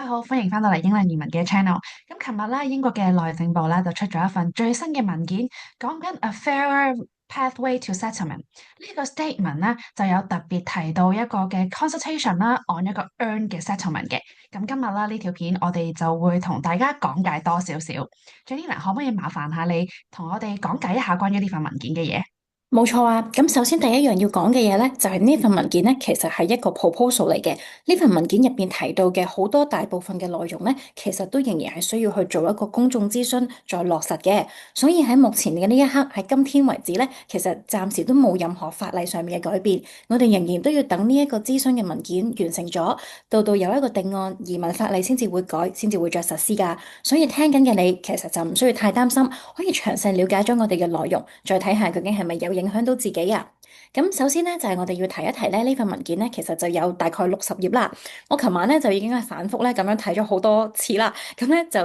好，歡迎翻到嚟英倫移民嘅 channel。咁琴日咧，英國嘅內政部咧就出咗一份最新嘅文件，講緊 A Fairer Pathway to Settlement。呢個 statement 咧就有特別提到一個嘅 consultation 啦，on 一個 earned 嘅 settlement 嘅。咁今日啦，呢條片我哋就會同大家講解多少少。Janina，可唔可以麻煩下你同我哋講解一下關於呢份文件嘅嘢？冇錯啊，咁首先第一樣要講嘅嘢呢，就係呢份文件呢，其實係一個 proposal 嚟嘅。呢份文件入邊提到嘅好多大部分嘅內容呢，其實都仍然係需要去做一個公眾諮詢再落實嘅。所以喺目前嘅呢一刻，喺今天為止呢，其實暫時都冇任何法例上面嘅改變。我哋仍然都要等呢一個諮詢嘅文件完成咗，到有一個定案，移民法例先至會改，先至會再實施噶。所以聽緊嘅你，其實就唔需要太擔心，可以詳細了解咗我哋嘅內容，再睇下究竟係咪有影響到自己啊？咁首先咧就係我哋要提一提咧，呢份文件咧其實就有大概60頁啦。我琴晚咧就已經係反覆咧咁樣睇咗好多次啦。咁咧就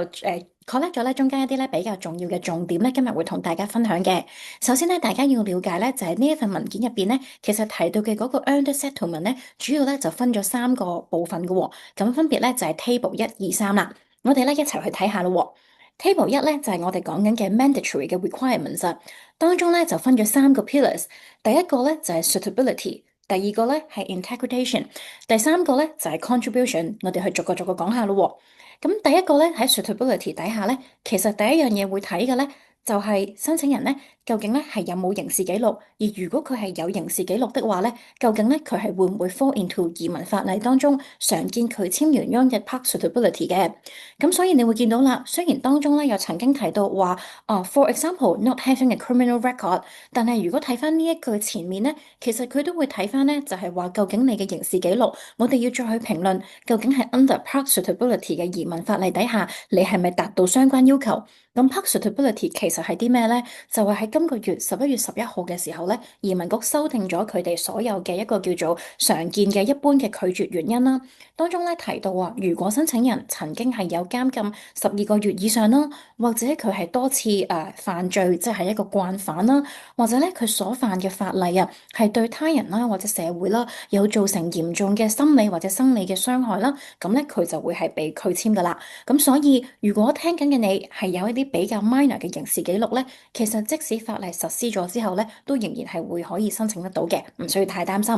collect 咗咧中間一啲咧比較重要嘅重點咧，今日會同大家分享嘅。首先咧，大家要了解咧就係呢一份文件入邊咧，其實提到嘅嗰個 earned settlement 咧，主要咧就分咗3個部分嘅喎。咁分別咧就係 table 1、2、3啦。我哋咧一齊去睇下咯。Table 1咧就係我哋講緊嘅 mandatory 嘅 requirements 啊，當中咧就分咗3個 pillars，第一個咧就係 suitability，第二個咧係 integration，第三個咧就係 contribution。我哋去逐個逐個講下咯。咁第一個咧喺 suitability 底下咧，其實第一樣嘢會睇嘅咧就係申請人咧究竟咧係有冇刑事記錄，而如果佢係有刑事記錄的話咧，究竟咧佢係會唔會 fall into 移民法例當中常見佢簽原央嘅 part suitability 嘅？咁所以你會見到啦，雖然當中咧有曾經提到話for example not having a criminal record，但係如果睇翻呢一句前面咧，其實佢都會睇翻咧，就係話究竟你嘅刑事記錄，我哋要再去評論究竟係 under part suitability 嘅移民法例底下，你係咪達到相關要求？咁 part suitability 其實係啲咩咧？就係喺今個月11月11號嘅時候咧，移民局修訂咗佢哋所有嘅一個叫做常見嘅一般嘅拒絕原因啦。當中咧提到話，如果申請人曾經係有監禁12個月以上啦，或者佢係多次犯罪，即係一個慣犯啦，或者咧佢所犯嘅法例啊，係對他人啦或者社會啦有造成嚴重嘅心理或者生理嘅傷害啦，咁咧佢就會係被拒簽噶啦。咁所以如果聽緊嘅你係有一啲比較 minor 嘅刑事記錄咧，其實即使法例實施咗之後咧，都仍然係會可以申請得到嘅，唔需要太擔心。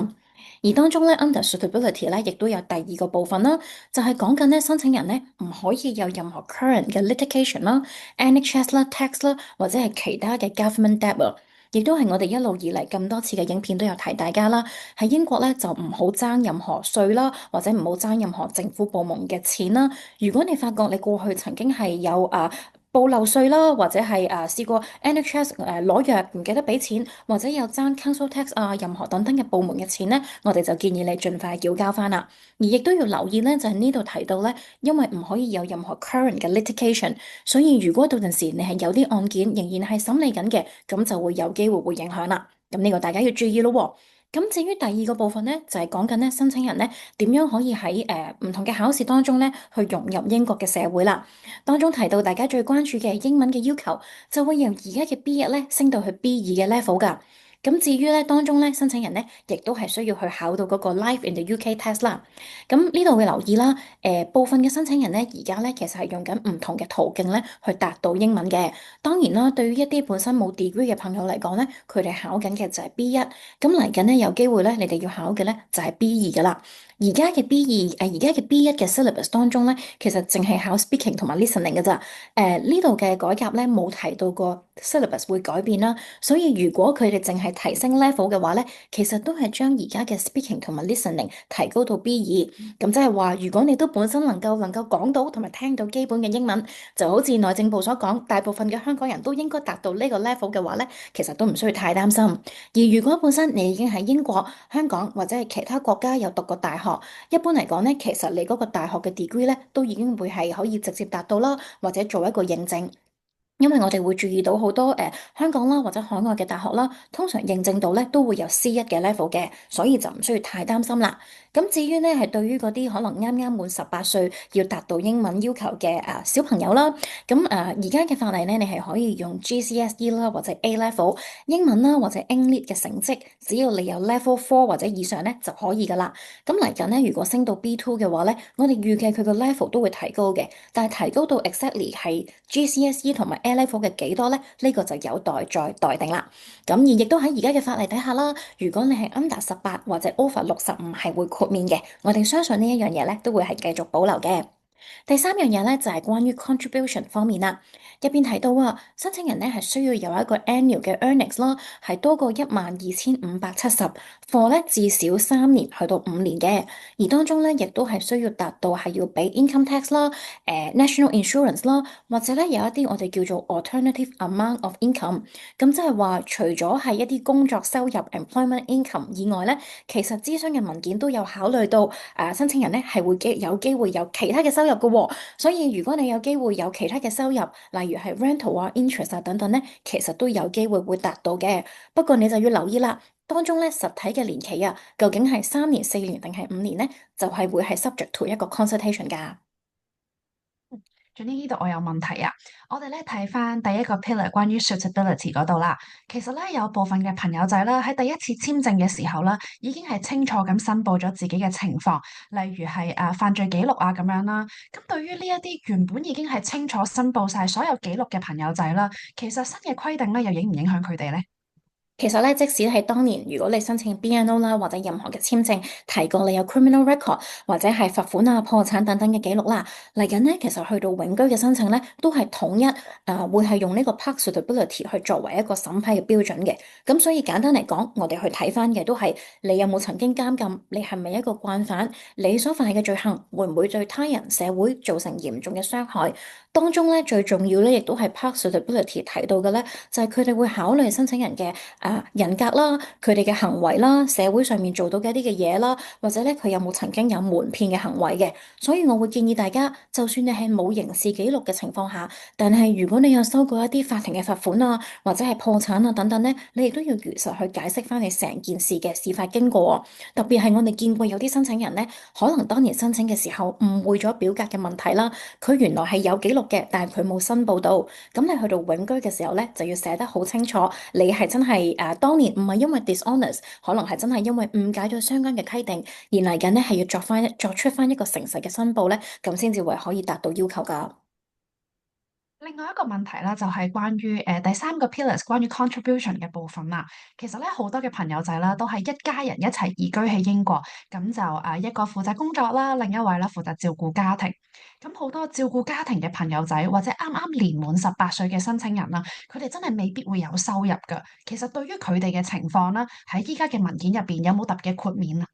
而當中咧，under suitability 咧，亦都有第二個部分啦，就係講緊咧申請人咧唔可以有任何 current 嘅 litigation 啦、NHS 啦、tax 啦，或者係其他嘅 government debt 啊。亦都係我哋一路以嚟咁多次嘅影片都有提大家啦，喺英國咧就唔好爭任何稅啦，或者唔好爭任何政府部門嘅錢啦。如果你發覺你過去曾經係有報漏稅啦，或者係試過 NHS 攞藥唔記得俾錢，或者有爭 Council Tax 任何等等嘅部門嘅錢咧，我哋就建議你盡快繳交翻啦。而亦都要留意咧，就係呢度提到咧，因為唔可以有任何 current 嘅 litigation，所以如果到陣時你係有啲案件仍然係審理緊嘅，咁就會有機會會影響啦。咁呢個大家要注意咯喎。咁至於第二個部分咧，就係講緊咧申請人咧點樣可以喺唔同嘅考試當中咧去融入英國嘅社會啦。當中提到大家最關注嘅英文嘅要求，就會由而家嘅 B1咧升到去 B2嘅 level 㗎。咁至於咧當中咧申請人咧，亦都係需要去考到嗰個 Life in the UK test 啦。咁呢度會留意啦，部分嘅申請人咧而家咧其實係用緊唔同嘅途徑咧去達到英文嘅。當然啦，對於一啲本身冇 degree 嘅朋友嚟講咧，佢哋考緊嘅就係 B1。咁嚟緊咧有機會咧，你哋要考嘅咧就係 B2㗎啦。而家嘅 B2，而家嘅 B1嘅 syllabus 當中咧，其實淨係考 speaking 同埋 listening 㗎咋。呢度嘅改革咧冇提到過 syllabus 會改變啦，所以如果佢哋淨係提升 level 嘅話咧，其實都係將而家嘅 speaking 同埋 listening 提高到 B2。咁即係話，如果你都本身能夠講到同埋聽到基本嘅英文，就好似內政部所講，大部分嘅香港人都應該達到呢個 level 嘅話咧，其實都唔需要太擔心。而如果本身你已經喺英國、香港或者係其他國家有讀過大學，一般嚟講咧，其實你嗰個大學嘅 degree 咧，都已經會係可以直接達到啦，或者做一個認證。因為我哋會注意到好多香港啦或者海外嘅大學啦，通常認證到咧都會有 C1嘅 level 嘅，所以就唔需要太擔心啦。咁至於咧係對於嗰啲可能啱啱滿18歲要達到英文要求嘅小朋友啦，咁而家嘅法例咧，你係可以用 GCSE 啦或者 A level 英文啦或者 English 嘅成績，只要你有 Level 4或者以上咧就可以噶啦。咁嚟緊咧，如果升到 B2 嘅話咧，我哋預計佢個 level 都會提高嘅。但係提高到 exactly 係 GCSE 同埋 A level 嘅幾多咧？呢個就有待再待定啦。咁而亦都喺而家嘅法例底下啦，如果你係 under 18或者 over 65係會豁免嘅，我哋相信呢一樣嘢咧都會係繼續保留嘅。第三樣嘢咧就係關於 contribution 方面啦，入邊提到啊，申請人咧係需要有一個 annual 嘅 earnings 啦，係多過12,570 for 咧至少3年去到5年嘅，而當中咧亦都係需要達到係要俾 income tax 啦、national insurance 啦，或者咧有一啲我哋叫做 alternative amount of income，咁即係話除咗係一啲工作收入 employment income 以外咧，其實諮詢嘅文件都有考慮到申請人咧係會有機會有其他嘅收入嘅喎，所以如果你有機會有其他嘅收入，例如係 rental 啊、interest 啊等等咧，其實都有機會會達到嘅。不過你就要留意啦，當中咧實體嘅年期啊，究竟係3年、4年定係5年咧，就係會係 subject to 一個 consultation 㗎。總之呢度我有問題啊！我哋咧睇翻第一個 pillar 關於 suitability 嗰度啦，其實咧有部分嘅朋友仔啦喺第一次簽證嘅時候啦，已經係清楚咁申報咗自己嘅情況，例如係犯罪記錄啊咁樣啦。咁對於呢一啲原本已經係清楚申報晒所有記錄嘅朋友仔啦，其實新嘅規定咧又影唔影響佢哋咧？其實咧，即使係當年，如果你申請 BNO 啦，或者任何嘅簽證，提過你有 criminal record 或者係罰款啊、破產等等嘅記錄啦，嚟緊咧，其實去到永居嘅申請咧，都係統一會係用呢個 PARK suitability 去作為一個審批嘅標準嘅。咁所以簡單嚟講，我哋去睇翻嘅都係你有冇曾經監禁，你係咪一個慣犯，你所犯嘅罪行會唔會對他人社會造成嚴重嘅傷害？當中咧最重要咧，亦都係 PARK suitability 提到嘅咧，就係佢哋會考慮申請人嘅人格啦，佢哋嘅行為啦，社會上面做到嘅一啲嘅嘢啦，或者咧佢有冇曾經有瞞騙嘅行為嘅，所以我會建議大家，就算你係冇刑事記錄嘅情況下，但係如果你有收過一啲法庭嘅罰款啊，或者係破產啊等等咧，你亦都要如實去解釋翻你成件事嘅事發經過啊。特別係我哋見過有啲申請人咧，可能當年申請嘅時候誤會咗表格嘅問題啦，佢原來係有記錄嘅，但係佢冇申報到，咁你去到永居嘅時候咧，就要寫得好清楚，你係真係當年唔係因為 dishonest，可能係真係因為誤解咗相關嘅規定，而嚟緊咧係要作出翻一個誠實嘅申報咧，咁先至會可以達到要求噶。另外一個問題啦，就係關於第三個 pillars 關於 contribution 嘅部分啦。其實咧好多嘅朋友仔啦，都係一家人一齊移居喺英國，咁就一個負責工作啦，另一位啦負責照顧家庭。咁好多照顧家庭嘅朋友仔，或者啱啱年滿18歲嘅申請人啦，佢哋真係未必會有收入㗎。其實對於佢哋嘅情況啦，喺依家嘅文件入邊有冇特別嘅豁免啊？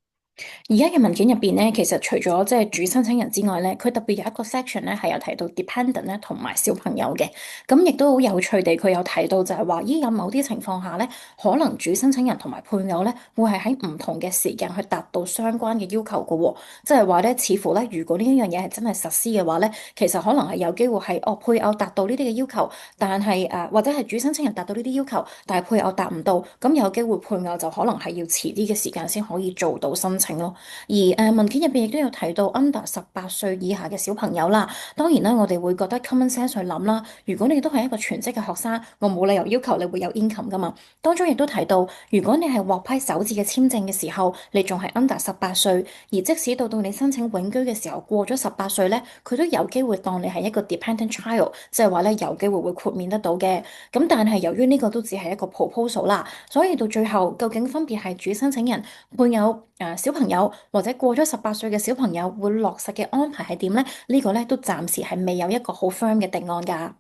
而家嘅文件入邊咧，其實除咗即係主申請人之外咧，佢特別有一個 section 咧係有提到 dependent 咧同埋小朋友嘅，咁亦都好有趣地，佢有提到就係話，依有某啲情況下咧，可能主申請人同埋配偶咧會係喺唔同嘅時間去達到相關嘅要求嘅喎，即係話咧，似乎咧，如果呢一樣嘢係真係實施嘅話咧，其實可能係有機會係配偶達到呢啲嘅要求，但係或者係主申請人達到呢啲要求，但係配偶達唔到，咁有機會配偶就可能係要遲啲嘅時間先可以做到申請咯。而文件入邊亦都有提到 under 18歲以下嘅小朋友啦。當然啦，我哋會覺得 common sense 去諗啦。如果你都係一個全職嘅學生，我冇理由要求你會有 income 噶嘛。當中亦都提到，如果你係獲批首次嘅簽證嘅時候，你仲係 under 18歲，而即使到你申請永居嘅時候過咗18歲咧，佢都有機會當你係一個 dependent child，即係話咧有機會會豁免得到嘅。咁但係由於呢個都只係一個 proposal 啦，所以到最後究竟分別係主申請人、配偶、小朋友或者過咗18歲嘅小朋友會落實嘅安排係點咧？呢個咧都暫時係未有一個好 firm 嘅定案㗎。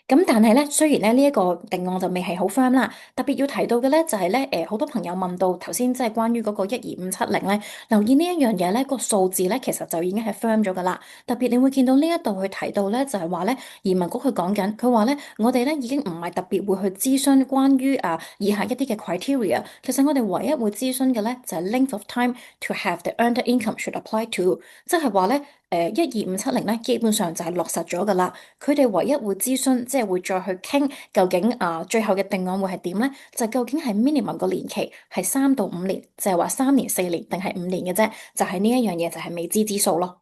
咁但係咧，雖然咧呢一個定案就未係好 firm 啦，特別要提到嘅咧就係咧，好多朋友問到頭先即係關於嗰個12570咧，留意呢一樣嘢咧，個數字咧其實就已經係 firm 咗噶啦。特別你會見到呢一度去提到咧，就係話咧移民局佢講緊，佢話咧我哋咧已經唔係特別會去諮詢關於以下一啲嘅 criteria，其實我哋唯一會諮詢嘅咧就係 length of time to have the earned income should apply to，即係話咧。12570咧，基本上就係落實咗噶啦。佢哋唯一會諮詢，即係會再去傾究竟最後嘅定案會係點咧？就究竟係 minimum 個年期係3到5年，就係話3年、4年定係5年嘅啫。就係呢一樣嘢就係未知之數咯。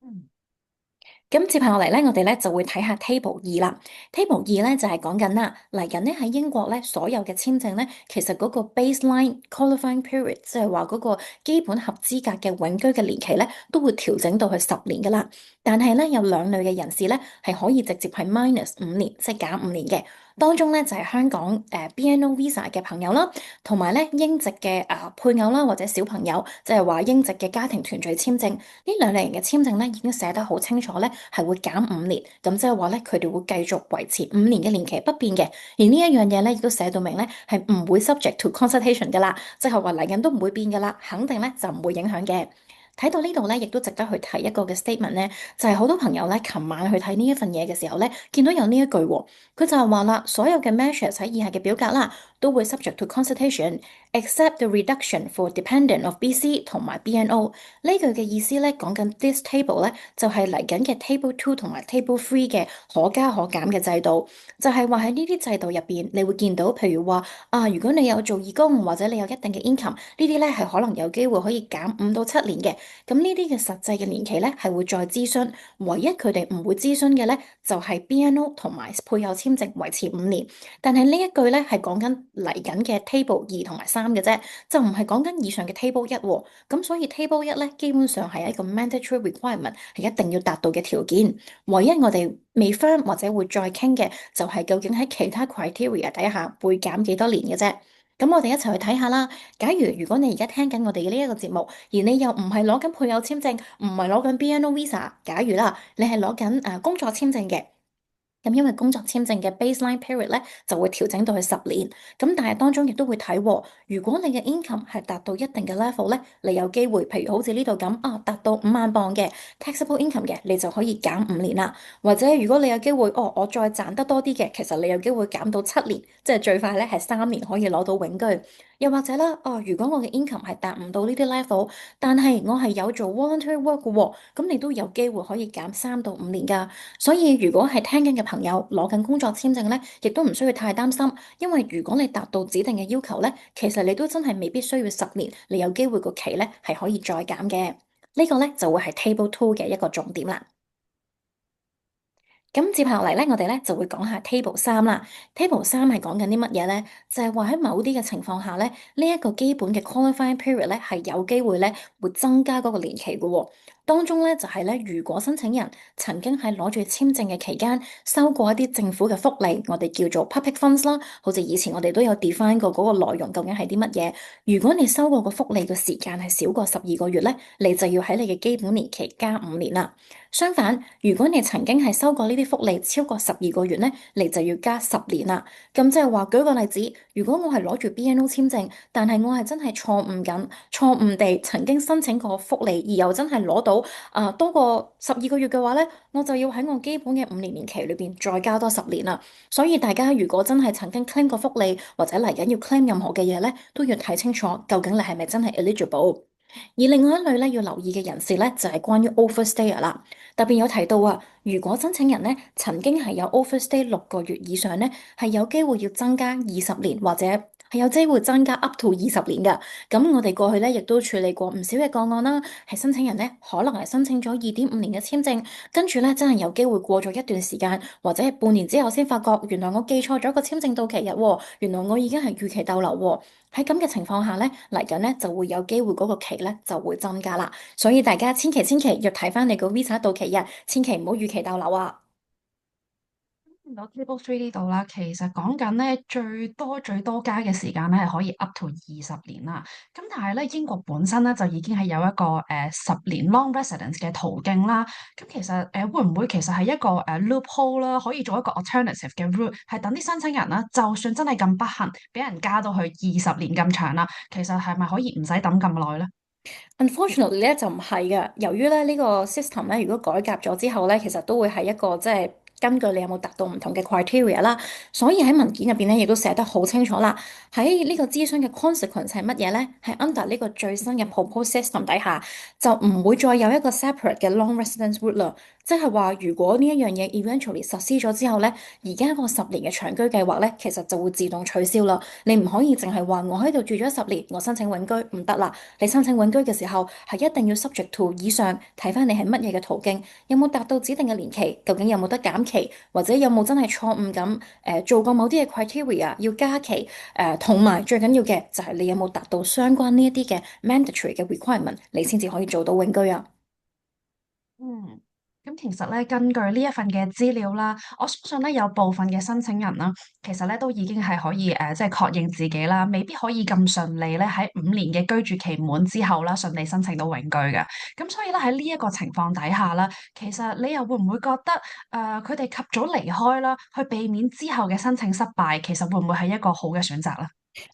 嗯咁接下落嚟咧，我哋咧就會睇下 Table 2啦。Table 2咧就係講緊啦，嚟緊咧喺英國咧所有嘅簽證咧，其實嗰個 baseline qualifying period，即係話嗰個基本合資格嘅永居嘅年期咧，都會調整到去10年噶啦。但係咧有兩類嘅人士咧係可以直接係 -5年，即係減5年嘅。當中咧就係香港BNO Visa 嘅朋友啦，同埋咧英籍嘅配偶啦或者小朋友，即係話英籍嘅家庭團聚簽證。呢兩類型嘅簽證咧已經寫得好清楚咧，係會減5年，咁即係話咧佢哋會繼續維持5年嘅年期不變嘅。而呢一樣嘢咧亦都寫到明咧係唔會 subject to consultation 噶啦，即係話嚟緊都唔會變噶啦，肯定咧就唔會影響嘅。睇到呢度咧，亦都值得去睇一個嘅 statement 咧，就係好多朋友咧，琴晚去睇呢一份嘢嘅時候咧，見到有呢一句喎，佢就係話啦，所有嘅 measures 喺以下嘅表格啦，都會 subject to consultation，except the reduction for dependent of BC 同埋 BNO。呢句嘅意思咧，講緊 this table 咧，就係嚟緊嘅 table 2同埋 table 3嘅可加可減嘅制度，就係話喺呢啲制度入邊，你會見到，譬如話如果你有做義工或者你有一定嘅 income，呢啲咧係可能有機會可以減5到7年嘅。咁呢啲嘅實際嘅年期咧係會再諮詢，唯一佢哋唔會諮詢嘅咧就係 BNO 同埋配偶簽證維持5年。但係呢一句咧係講緊嚟緊嘅 Table 2同埋3嘅啫，就唔係講緊以上嘅 Table 1喎。咁所以 Table 1咧基本上係一個 mandatory requirement，係一定要達到嘅條件。唯一我哋未 firm 或者會再傾嘅就係究竟喺其他 criteria 底下會減幾多年嘅啫。咁我哋一齊去睇下啦。如果你而家聽緊我哋嘅呢一個節目，而你又唔係攞緊配偶簽證，唔係攞緊 BNO Visa，假如啦，你係攞緊工作簽證嘅。咁因為工作簽證嘅 baseline period 咧就會調整到去10年，咁但係當中亦都會睇喎，如果你嘅 income 係達到一定嘅 level 咧，你有機會，譬如好似呢度咁達到5萬磅嘅 taxable income 嘅，你就可以減5年啦。或者如果你有機會，我再賺得多啲嘅，其實你有機會減到7年，即係最快咧係3年可以攞到永居。又或者啦，如果我嘅 income 係達唔到呢啲 level，但係我係有做 voluntary work 嘅喎，咁你都有機會可以減3到5年㗎。所以如果係聽緊嘅朋友攞緊工作簽證咧，亦都唔需要太擔心，因為如果你達到指定嘅要求咧，其實你都真係未必需要10年，你有機會個期咧係可以再減嘅。呢個咧就會係 Table 2嘅一個重點啦。咁接下嚟咧，我哋咧就會講下 Table 3啦。Table 3係講緊啲乜嘢咧？就係話喺某啲嘅情況下咧，呢一個基本嘅 qualifying period 咧係有機會咧會增加嗰個年期嘅喎。當中咧就係咧，如果申請人曾經喺攞住簽證嘅期間收過一啲政府嘅福利，我哋叫做 public funds 啦。好似以前我哋都有 define 過嗰個內容究竟係啲乜嘢。如果你收過個福利嘅時間係少過12個月咧，你就要喺你嘅基本年期加5年啦。相反，如果你曾經係收過呢啲福利超過12個月咧，你就要加10年啦。咁即係話，舉個例子，如果我係攞住 BNO 簽證，但係我係真係錯誤地曾經申請過福利，而又真係攞到多過12個月嘅話咧，我就要喺我基本嘅5年年期裏邊再加多10年啦。所以大家如果真係曾經 claim 過福利，或者嚟緊要 claim 任何嘅嘢咧，都要睇清楚究竟你係咪真係 eligible。而另外一類咧要留意嘅人士咧，就係關於 overstay 啦。特別有提到如果申請人咧曾經係有 overstay 6個月以上咧，係有機會要增加20年，或者係有機會增加 up to 20年㗎。咁我哋過去咧亦都處理過唔少嘅個案啦，係申請人咧可能係申請咗2.5年嘅簽證，跟住咧真係有機會過咗一段時間，或者係半年之後先發覺原來我記錯咗個簽證到期日喎，原來我已經係逾期逗留喎。喺咁嘅情況下咧，嚟緊咧就會有機會嗰個期咧就會增加啦，所以大家千祈要睇翻你個 Visa 到期日，千祈唔好逾期逗留啊！見到 Table 3呢度啦，其實講緊咧最多加嘅時間咧係可以 up to 20年啦。咁但係咧英國本身咧就已經係有一個10年 long residence 嘅途徑啦。咁其實會唔會其實係一個loophole 啦，可以做一個 alternative 嘅 route，係等啲申請人啦，就算真係咁不幸俾人加到去20年咁長啦，其實係咪可以唔使等咁耐咧？Unfortunately 咧就唔係嘅，由於咧呢個 system 咧如果改革咗之後咧，其實都會係一個即係根據你有冇達到唔同嘅 criteria 啦。所以喺文件入邊咧，亦都寫得好清楚啦。喺呢個諮詢嘅 consequence 係乜嘢咧？係 under 呢個最新嘅 proposed system 底下，就唔會再有一個 separate 嘅 long residence route 啦。即係話，如果呢一樣嘢 eventually 實施咗之後咧，而家個10年嘅長居計劃咧，其實就會自動取消啦。你唔可以淨係話我喺度住咗10年，我申請永居唔得啦。你申請永居嘅時候係一定要 subject to 以上睇翻你係乜嘢嘅途徑，有冇達到指定嘅年期，究竟有冇得減期，或者有冇真係錯誤咁做過某啲嘅 criteria 要加期同埋最緊要嘅就係你有冇達到相關呢一啲嘅 mandatory 嘅 requirement，你先至可以做到永居啊。嗯，咁其實咧，根據呢一份嘅資料啦，我相信咧有部分嘅申請人啦，其實咧都已經係可以即係確認自己啦，未必可以咁順利咧喺5年嘅居住期滿之後啦，順利申請到永居嘅。咁所以咧喺呢一個情況底下啦，其實你又會唔會覺得佢哋及早離開啦，去避免之後嘅申請失敗，其實會唔會係一個好嘅選擇咧？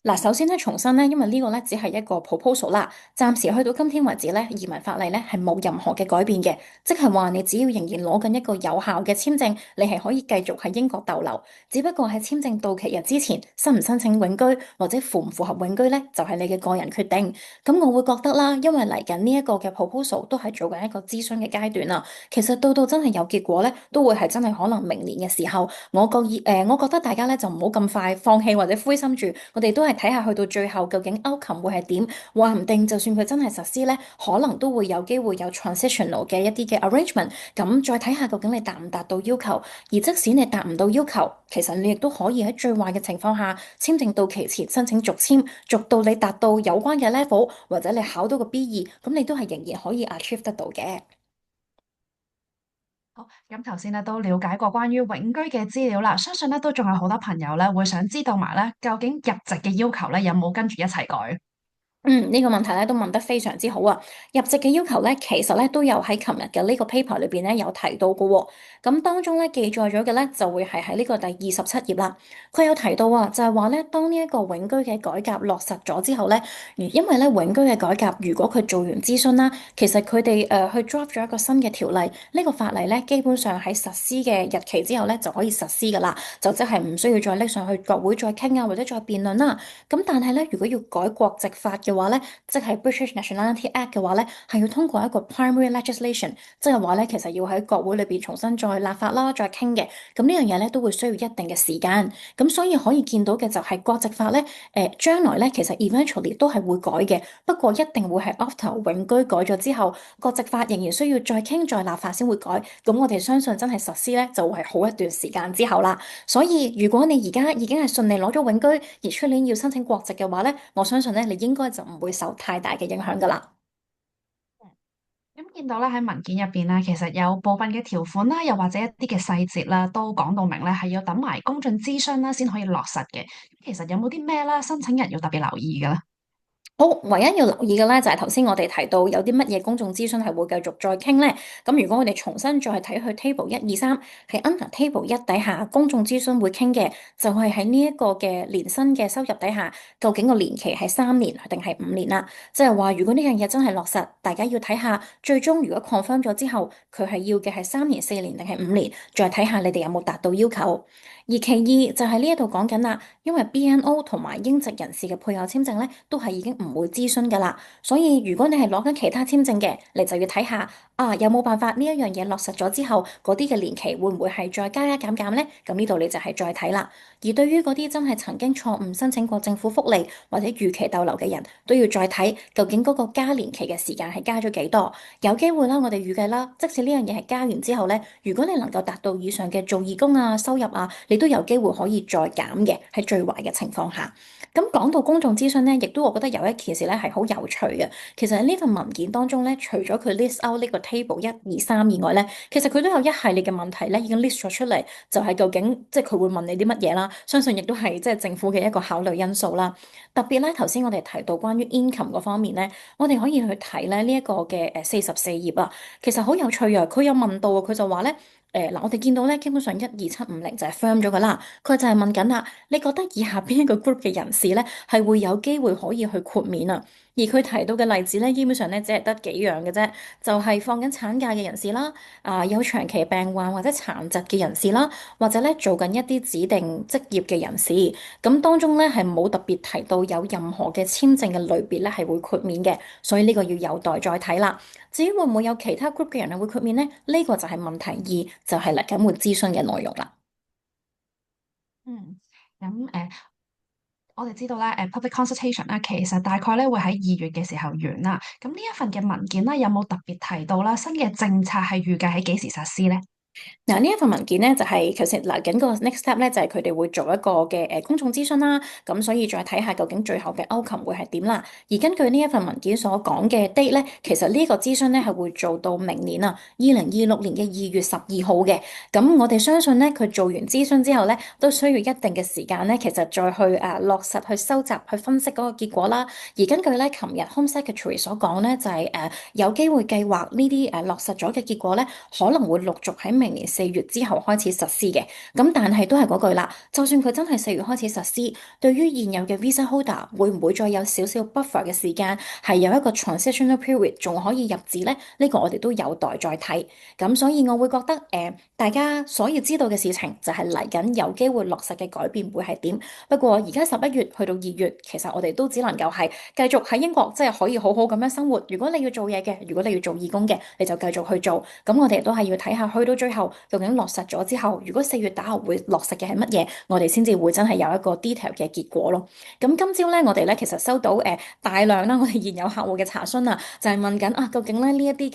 嗱，首先咧，重新咧，因為呢個咧只係一個 proposal 啦，暫時去到今天為止咧，移民法例咧係冇任何嘅改變嘅，即係話你只要仍然攞緊一個有效嘅簽證，你係可以繼續喺英國逗留，只不過喺簽證到期日之前，申唔申請永居或者符唔符合永居咧，就係你嘅個人決定。咁我會覺得啦，因為嚟緊呢一個嘅 proposal 都係做緊一個諮詢嘅階段啦，其實到真係有結果咧，都會係真係可能明年嘅時候。我覺得大家咧就唔好咁快放棄或者灰心住，我哋都係睇下去到最後究竟 outcome 會係點，話唔定就算佢真係實施咧，可能都會有機會有 transitional 嘅一啲嘅 arrangement，咁再睇下究竟你達唔達到要求，而即使你達唔到要求，其實你亦都可以喺最壞嘅情況下，簽證到期前申請續簽，續到你達到有關嘅 level，或者你考到個 B2，咁你都係仍然可以 achieve 得到嘅。好，咁頭先咧都了解過關於永居嘅資料啦，相信咧都仲有好多朋友咧會想知道埋咧，究竟入籍嘅要求咧有冇跟住一齊改？呢個問題咧都問得非常之好啊！入籍嘅要求咧，其實咧都有喺琴日嘅呢個 paper 裏邊咧有提到嘅喎。咁當中咧記載咗嘅咧就會係喺呢個第27頁啦。佢有提到啊，就係話咧，當呢一個永居嘅改革落實咗之後咧，因為咧永居嘅改革，如果佢做完諮詢啦，其實佢哋去 draft 咗一個新嘅條例，呢個法例咧基本上喺實施嘅日期之後咧就可以實施噶啦，就即係唔需要再拎上去國會再傾啊，或者再辯論啦。咁但係咧，如果要改國籍法嘅話咧，即係 British Nationality Act 嘅話咧，係要通過一個 primary legislation，即係話咧，其實要喺國會裏邊重新再立法啦，再傾嘅。咁呢樣嘢咧都會需要一定嘅時間。咁所以可以見到嘅就係國籍法咧，將來咧其實 eventually 都係會改嘅，不過一定會係 after 永居改咗之後，國籍法仍然需要再傾再立法先會改。咁我哋相信真係實施咧就會係好一段時間之後啦。所以如果你而家已經係順利攞咗永居，而出年要申請國籍嘅話咧，我相信咧你應該就唔會受太大嘅影響噶啦。咁見到咧喺文件入邊咧，其實有部分嘅條款啦，又或者一啲嘅細節啦，都講到明咧係要等埋公眾諮詢啦先可以落實嘅。其實有冇啲咩啦，申請人要特別留意嘅咧？好，唯一要留意嘅咧就係頭先我哋提到有啲乜嘢公眾諮詢係會繼續再傾咧。咁如果我哋重新再睇去 table 123，喺 under table 1底下公眾諮詢會傾嘅，就係喺呢一個嘅年薪嘅收入底下，究竟個年期係3年定係5年啦？即係話如果呢樣嘢真係落實，大家要睇下最終如果 confirm 咗之後，佢係要嘅係3年、4年定係5年，再睇下你哋有冇達到要求。而其二就係呢一度講緊啦，因為 BNO 同埋英籍人士嘅配偶簽證咧，都係已經唔會諮詢噶啦，所以如果你係攞緊其他簽證嘅，你就要睇下啊，有冇辦法呢一樣嘢落實咗之後，嗰啲嘅年期會唔會係再加加減減咧？咁呢度你就係再睇啦。而對於嗰啲真係曾經錯誤申請過政府福利或者逾期逗留嘅人，都要再睇究竟嗰個加年期嘅時間係加咗幾多？有機會啦，我哋預計啦，即使呢樣嘢係加完之後咧，如果你能夠達到以上嘅做義工啊收入啊，你都有機會可以再減嘅，喺最壞嘅情況下。咁講到公眾諮詢咧，亦都我覺得有一件事咧係好有趣嘅。其實喺呢份文件當中咧，除咗佢 list out 呢個 table 1、2、3以外咧，其實佢都有一系列嘅問題咧已經 list 咗出嚟，就係究竟即係佢會問你啲乜嘢啦。相信亦都係即係政府嘅一個考慮因素啦。特別咧頭先我哋提到關於 income 嗰方面咧，我哋可以去睇咧呢一個嘅44頁啊，其實好有趣啊。佢有問到啊，佢就話咧。嗱，我哋見到咧，基本上12750就係 firm 咗噶啦。佢就係問緊啦，你覺得以下邊一個 group 嘅人士咧係會有機會可以去豁免啊？而佢提到嘅例子咧，基本上咧只係得幾樣嘅啫，就係放緊產假嘅人士啦，有長期病患或者殘疾嘅人士啦，或者咧做緊一啲指定職業嘅人士。咁當中咧係冇特別提到有任何嘅簽證嘅類別咧係會豁免嘅，所以呢個要有待再睇啦。至於會唔會有其他 group 嘅人係會豁免呢？呢個就係問題二，就係嚟緊會諮詢嘅內容啦。嗯，咁我哋知道咧，public consultation 咧，其實大概咧會喺2月嘅時候完啦。咁呢一份嘅文件咧，有冇特別提到啦？新嘅政策係預計喺幾時實施咧？嗱，呢一份文件咧就係其實嚟緊個 next step 咧，就係佢哋會做一個嘅公眾諮詢啦。咁所以再睇下究竟最後嘅 outcome 會係點啦。而根據呢一份文件所講嘅 date 咧，其實呢個諮詢咧係會做到明年啊，2026年嘅2月12號嘅。咁我哋相信咧，佢做完諮詢之後咧，都需要一定嘅時間咧，其實再去落實去收集去分析嗰個結果啦。而根據咧琴日 Home Secretary 所講咧，就係有機會計劃呢啲落實咗嘅結果咧，可能會陸續喺明年4月之後開始實施嘅。咁但係都係嗰句啦，就算佢真係4月開始實施，對於現有嘅 visa holder 會唔會再有少少 buffer 嘅時間，係有一個 transitional period 仲可以入紙咧？呢個我哋都有待再睇。咁所以我會覺得大家所要知道嘅事情就係嚟緊有機會落實嘅改變會係點。不過而家11月去到2月，其實我哋都只能夠係繼續喺英國，即係可以好好咁樣生活。如果你要做嘢嘅，如果你要做義工嘅，你就繼續去做。咁我哋都係要睇下去到最後究竟落實咗之後，如果4月打後會落實嘅係乜嘢，我哋先至會真係有一個 detail 嘅結果咯。咁今朝咧，我哋咧其實收到大量啦，我哋現有客戶嘅查詢啊，就係問緊啊，究竟咧呢一啲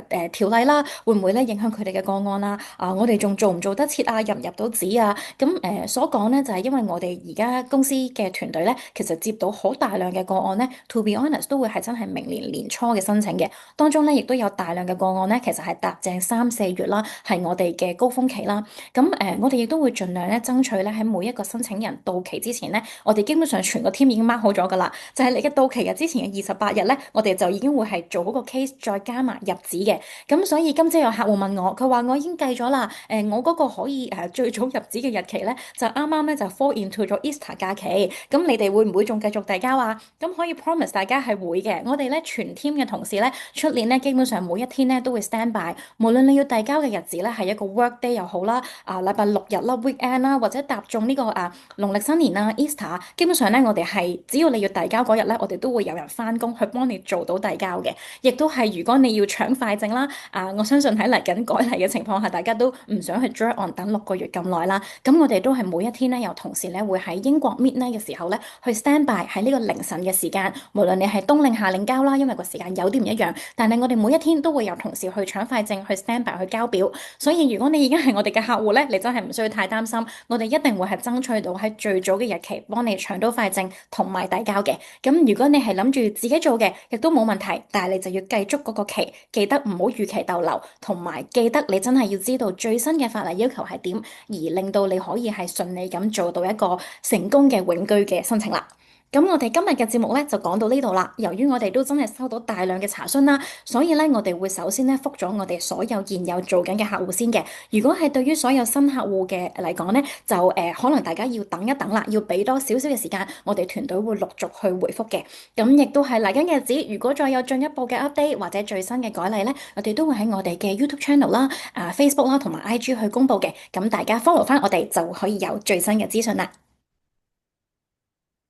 嘅條例啦，會唔會咧影響佢哋嘅個案啦？我哋仲做唔做得切啊？入唔入到紙啊？咁所講咧就係因為我哋而家公司嘅團隊咧，其實接到好大量嘅個案咧，to be honest 都會係真係明年年初嘅申請嘅，當中咧亦都有大量嘅個案咧，其實係踏正3、4月啦，係我哋嘅高峰期啦。咁我哋亦都會盡量咧爭取咧喺每一個申請人到期之前咧，我哋基本上全個 team 已經 mark 好咗噶啦，就係你嘅到期日之前嘅28日咧，我哋就已經會係做好個 case 再加埋入紙嘅。咁所以今朝有客戶問我，佢話我已經計咗啦，我嗰個可以最早入紙嘅日期咧，就啱啱咧就 fall into 咗 Easter 假期。咁你哋會唔會仲繼續遞交啊？咁可以 promise 大家係會嘅。我哋咧全 team 嘅同事咧，出年咧基本上每一天咧都會 stand by，無論你要遞交嘅日子咧係一個 work day 又好啦，禮拜六日啦 weekend 啦，或者搭中呢個農曆新年啊 Easter，基本上咧我哋係只要你要遞交嗰日咧，我哋都會有人翻工去幫你做到遞交嘅。亦都係如果你要搶快證啦，我相信喺嚟緊改例嘅情況下，大家都唔想去 drag on 等6個月咁耐啦。咁我哋都係每一天咧有同事咧會喺英國 midnight 嘅時候咧去 stand by 喺呢個凌晨嘅時間，無論你係冬令夏令交啦，因為個時間有啲唔一樣，但係我哋每一天都會有同事去搶快證去 stand by 去交表。所以如果你已經係我哋嘅客戶咧，你真係唔需要太擔心，我哋一定會係爭取到喺最早嘅日期幫你搶到快證同埋遞交嘅。咁如果你係諗住自己做嘅，亦都冇問題，但係你就要計足嗰個期，記得唔好逾期逗留，同埋記得你真係要知道最新嘅法例要求係點，而令到你可以係順利咁做到一個成功嘅永居嘅申請啦。咁我哋今日嘅節目咧就講到呢度啦。由於我哋都真係收到大量嘅查詢啦，所以咧我哋會首先咧覆咗我哋所有現有做緊嘅客戶先嘅。如果係對於所有新客戶嘅嚟講咧，就可能大家要等一等啦，要俾多少少嘅時間，我哋團隊會陸續去回覆嘅。咁亦都係嚟緊嘅日子，如果再有進一步嘅 update 或者最新嘅改例咧，我哋都會喺我哋嘅 YouTube channel 啦、Facebook 啦同埋 IG 去公佈嘅。咁大家 follow 翻我哋就可以有最新嘅資訊啦。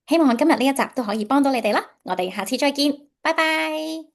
希望今日呢一集都可以幫到你哋啦，我哋下次再見，拜拜。